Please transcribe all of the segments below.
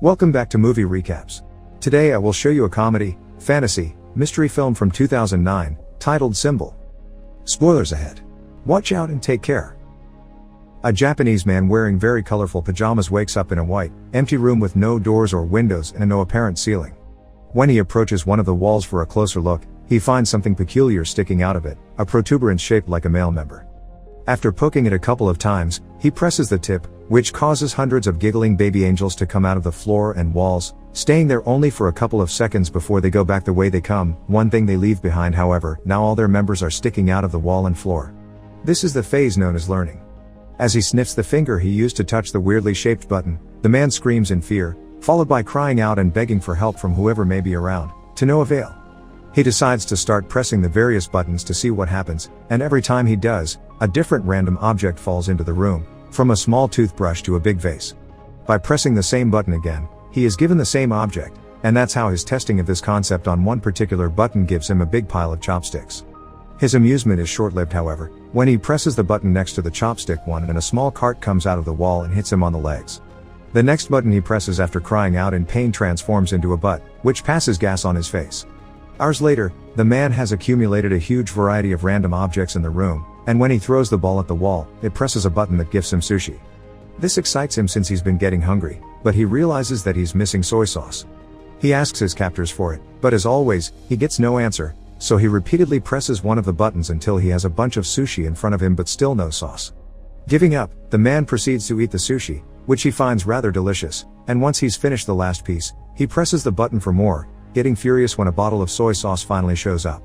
Welcome back to Movie Recaps. Today I will show you a comedy, fantasy, mystery film from 2009, titled Symbol. Spoilers ahead. Watch out and take care. A Japanese man wearing very colorful pajamas wakes up in a white, empty room with no doors or windows and no apparent ceiling. When he approaches one of the walls for a closer look, he finds something peculiar sticking out of it, a protuberance shaped like a male member. After poking it a couple of times, he presses the tip, which causes hundreds of giggling baby angels to come out of the floor and walls, staying there only for a couple of seconds before they go back the way they come. One thing they leave behind, however, now all their members are sticking out of the wall and floor. This is the phase known as learning. As he sniffs the finger he used to touch the weirdly shaped button, the man screams in fear, followed by crying out and begging for help from whoever may be around, to no avail. He decides to start pressing the various buttons to see what happens, and every time he does, a different random object falls into the room, from a small toothbrush to a big vase. By pressing the same button again, he is given the same object, and that's how his testing of this concept on one particular button gives him a big pile of chopsticks. His amusement is short-lived, however, when he presses the button next to the chopstick one and a small cart comes out of the wall and hits him on the legs. The next button he presses after crying out in pain transforms into a butt, which passes gas on his face. Hours later, the man has accumulated a huge variety of random objects in the room, and when he throws the ball at the wall, it presses a button that gives him sushi. This excites him since he's been getting hungry, but he realizes that he's missing soy sauce. He asks his captors for it, but as always, he gets no answer, so he repeatedly presses one of the buttons until he has a bunch of sushi in front of him but still no sauce. Giving up, the man proceeds to eat the sushi, which he finds rather delicious, and once he's finished the last piece, he presses the button for more, getting furious when a bottle of soy sauce finally shows up.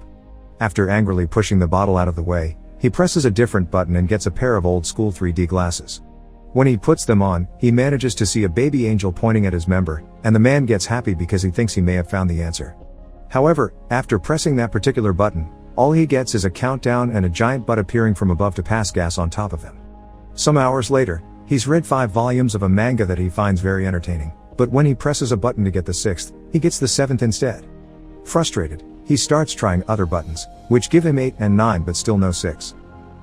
After angrily pushing the bottle out of the way, he presses a different button and gets a pair of old school 3D glasses. When he puts them on, he manages to see a baby angel pointing at his member, and the man gets happy because he thinks he may have found the answer. However, after pressing that particular button, all he gets is a countdown and a giant butt appearing from above to pass gas on top of him. Some hours later, he's read 5 volumes of a manga that he finds very entertaining, but when he presses a button to get the 6th, he gets the 7th instead. Frustrated, he starts trying other buttons, which give him 8 and 9 but still no 6.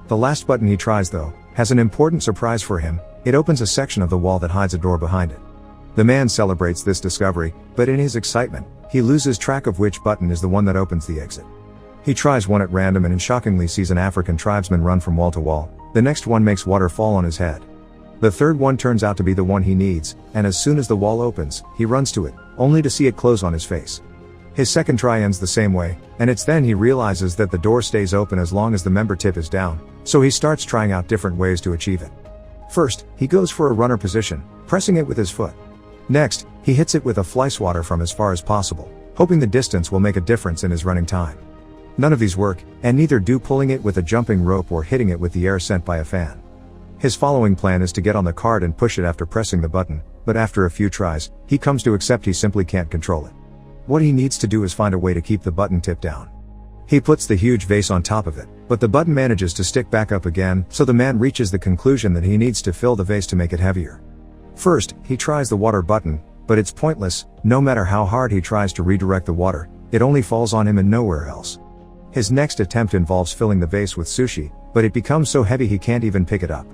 The last button he tries, though, has an important surprise for him. It opens a section of the wall that hides a door behind it. The man celebrates this discovery, but in his excitement, he loses track of which button is the one that opens the exit. He tries one at random and shockingly sees an African tribesman run from wall to wall. The next one makes water fall on his head. The third one turns out to be the one he needs, and as soon as the wall opens, he runs to it, only to see it close on his face. His second try ends the same way, and it's then he realizes that the door stays open as long as the member tip is down, so he starts trying out different ways to achieve it. First, he goes for a runner position, pressing it with his foot. Next, he hits it with a fly swatter from as far as possible, hoping the distance will make a difference in his running time. None of these work, and neither do pulling it with a jumping rope or hitting it with the air sent by a fan. His following plan is to get on the cart and push it after pressing the button, but after a few tries, he comes to accept he simply can't control it. What he needs to do is find a way to keep the button tip down. He puts the huge vase on top of it, but the button manages to stick back up again, so the man reaches the conclusion that he needs to fill the vase to make it heavier. First, he tries the water button, but it's pointless. No matter how hard he tries to redirect the water, it only falls on him and nowhere else. His next attempt involves filling the vase with sushi, but it becomes so heavy he can't even pick it up.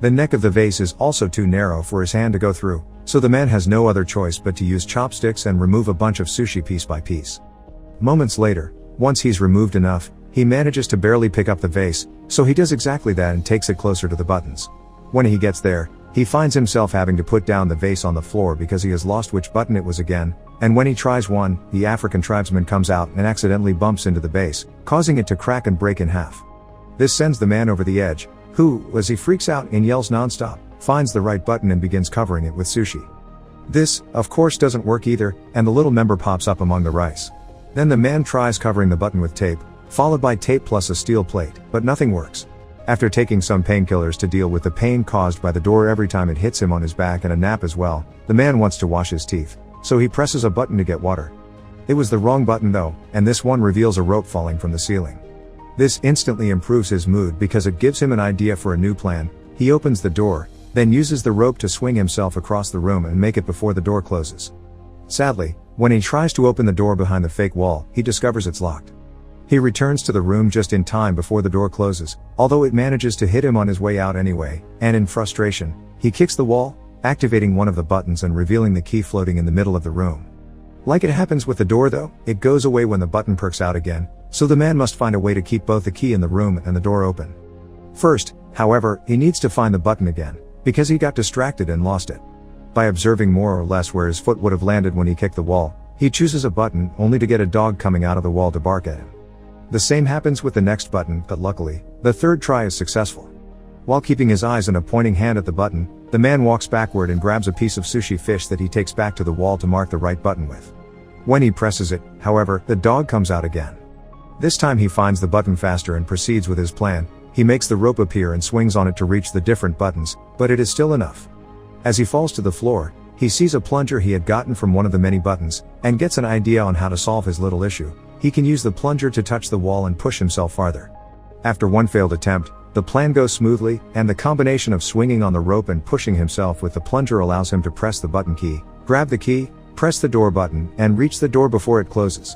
The neck of the vase is also too narrow for his hand to go through, so the man has no other choice but to use chopsticks and remove a bunch of sushi piece by piece. Moments later, once he's removed enough, he manages to barely pick up the vase, so he does exactly that and takes it closer to the buttons. When he gets there, he finds himself having to put down the vase on the floor because he has lost which button it was again, and when he tries one, the African tribesman comes out and accidentally bumps into the base, causing it to crack and break in half. This sends the man over the edge, who, as he freaks out and yells nonstop, finds the right button and begins covering it with sushi. This, of course, doesn't work either, and the little member pops up among the rice. Then the man tries covering the button with tape, followed by tape plus a steel plate, but nothing works. After taking some painkillers to deal with the pain caused by the door every time it hits him on his back and a nap as well, the man wants to wash his teeth, so he presses a button to get water. It was the wrong button though, and this one reveals a rope falling from the ceiling. This instantly improves his mood because it gives him an idea for a new plan. He opens the door, then uses the rope to swing himself across the room and make it before the door closes. Sadly, when he tries to open the door behind the fake wall, he discovers it's locked. He returns to the room just in time before the door closes, although it manages to hit him on his way out anyway, and in frustration, he kicks the wall, activating one of the buttons and revealing the key floating in the middle of the room. Like it happens with the door though, it goes away when the button perks out again, so the man must find a way to keep both the key in the room and the door open. First, however, he needs to find the button again, because he got distracted and lost it. By observing more or less where his foot would have landed when he kicked the wall, he chooses a button only to get a dog coming out of the wall to bark at him. The same happens with the next button, but luckily, the third try is successful. While keeping his eyes and a pointing hand at the button, the man walks backward and grabs a piece of sushi fish that he takes back to the wall to mark the right button with. When he presses it, however, the dog comes out again. This time he finds the button faster and proceeds with his plan. He makes the rope appear and swings on it to reach the different buttons, but it is still enough. As he falls to the floor, he sees a plunger he had gotten from one of the many buttons, and gets an idea on how to solve his little issue. He can use the plunger to touch the wall and push himself farther. After one failed attempt, the plan goes smoothly, and the combination of swinging on the rope and pushing himself with the plunger allows him to press the button key, grab the key, press the door button, and reach the door before it closes.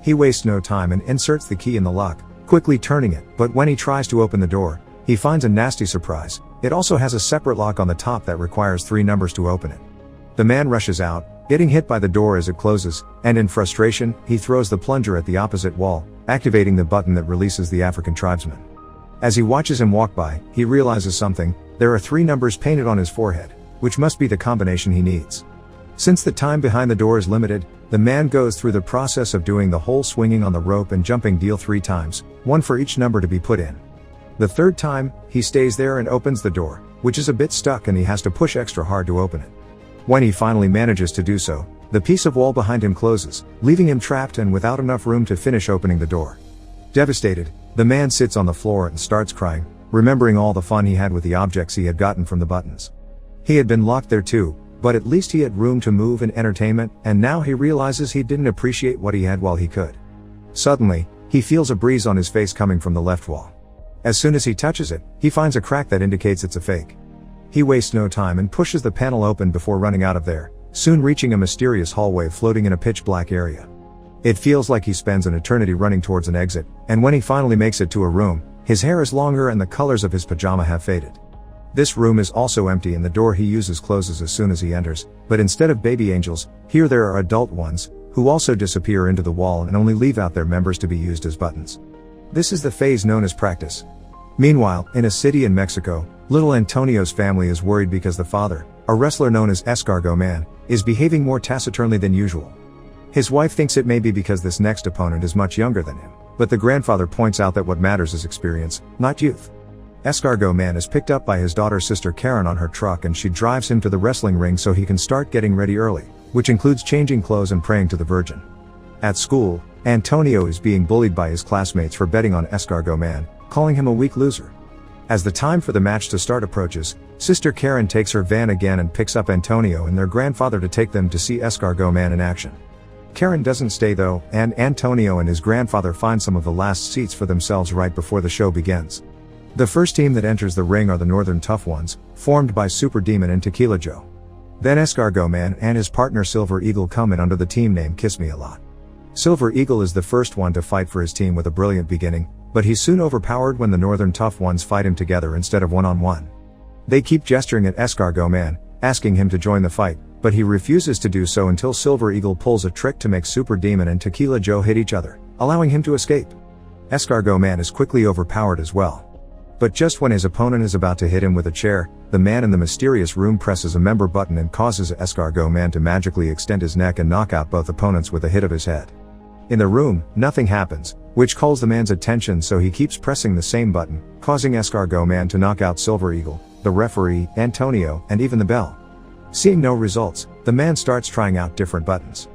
He wastes no time and inserts the key in the lock, quickly turning it, but when he tries to open the door, he finds a nasty surprise. It also has a separate lock on the top that requires 3 numbers to open it. The man rushes out, getting hit by the door as it closes, and in frustration, he throws the plunger at the opposite wall, activating the button that releases the African tribesman. As he watches him walk by, he realizes something. There are 3 numbers painted on his forehead, which must be the combination he needs. Since the time behind the door is limited, the man goes through the process of doing the whole swinging on the rope and jumping deal 3 times, 1 for each number to be put in. The 3rd time, he stays there and opens the door, which is a bit stuck and he has to push extra hard to open it. When he finally manages to do so, the piece of wall behind him closes, leaving him trapped and without enough room to finish opening the door. Devastated, the man sits on the floor and starts crying, remembering all the fun he had with the objects he had gotten from the buttons. He had been locked there too, but at least he had room to move and entertainment, and now he realizes he didn't appreciate what he had while he could. Suddenly, he feels a breeze on his face coming from the left wall. As soon as he touches it, he finds a crack that indicates it's a fake. He wastes no time and pushes the panel open before running out of there, soon reaching a mysterious hallway floating in a pitch black area. It feels like he spends an eternity running towards an exit, and when he finally makes it to a room, his hair is longer and the colors of his pajama have faded. This room is also empty and the door he uses closes as soon as he enters, but instead of baby angels, here there are adult ones, who also disappear into the wall and only leave out their members to be used as buttons. This is the phase known as practice. Meanwhile, in a city in Mexico, little Antonio's family is worried because the father, a wrestler known as Escargot Man, is behaving more taciturnly than usual. His wife thinks it may be because this next opponent is much younger than him, but the grandfather points out that what matters is experience, not youth. Escargot Man is picked up by his daughter's sister Karen on her truck and she drives him to the wrestling ring so he can start getting ready early, which includes changing clothes and praying to the Virgin. At school, Antonio is being bullied by his classmates for betting on Escargot Man, calling him a weak loser. As the time for the match to start approaches, Sister Karen takes her van again and picks up Antonio and their grandfather to take them to see Escargot Man in action. Karen doesn't stay though, and Antonio and his grandfather find some of the last seats for themselves right before the show begins. The first team that enters the ring are the Northern Tough Ones, formed by Super Demon and Tequila Joe. Then Escargot Man and his partner Silver Eagle come in under the team name Kiss Me A Lot. Silver Eagle is the first one to fight for his team with a brilliant beginning, but he's soon overpowered when the Northern Tough Ones fight him together instead of one-on-one. They keep gesturing at Escargot Man, asking him to join the fight, but he refuses to do so until Silver Eagle pulls a trick to make Super Demon and Tequila Joe hit each other, allowing him to escape. Escargot Man is quickly overpowered as well. But just when his opponent is about to hit him with a chair, the man in the mysterious room presses a member button and causes Escargot Man to magically extend his neck and knock out both opponents with a hit of his head. In the room, nothing happens, which calls the man's attention, so he keeps pressing the same button, causing Escargot Man to knock out Silver Eagle, the referee, Antonio, and even the bell. Seeing no results, the man starts trying out different buttons.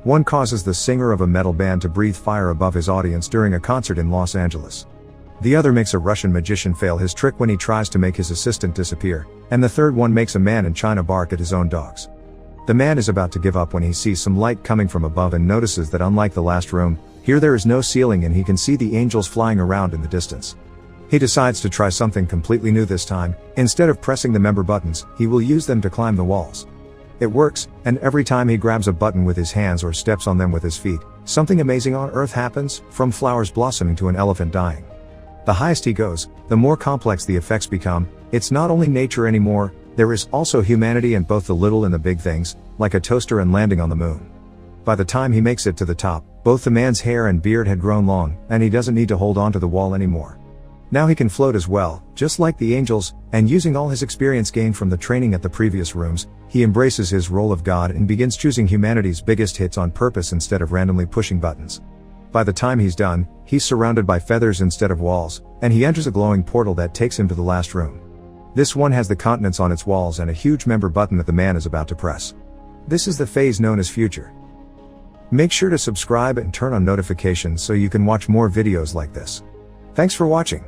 One causes the singer of a metal band to breathe fire above his audience during a concert in Los Angeles. The other makes a Russian magician fail his trick when he tries to make his assistant disappear, and the third one makes a man in China bark at his own dogs. The man is about to give up when he sees some light coming from above and notices that unlike the last room, here there is no ceiling and he can see the angels flying around in the distance. He decides to try something completely new this time. Instead of pressing the member buttons, he will use them to climb the walls. It works, and every time he grabs a button with his hands or steps on them with his feet, something amazing on earth happens, from flowers blossoming to an elephant dying. The highest he goes, the more complex the effects become. It's not only nature anymore, There is also humanity in both the little and the big things, like a toaster and landing on the moon. By the time he makes it to the top, both the man's hair and beard had grown long, and he doesn't need to hold on to the wall anymore. Now he can float as well, just like the angels, and using all his experience gained from the training at the previous rooms, he embraces his role of God and begins choosing humanity's biggest hits on purpose instead of randomly pushing buttons. By the time he's done, he's surrounded by feathers instead of walls, and he enters a glowing portal that takes him to the last room. This one has the continents on its walls and a huge member button that the man is about to press. This is the phase known as future. Make sure to subscribe and turn on notifications so you can watch more videos like this. Thanks for watching.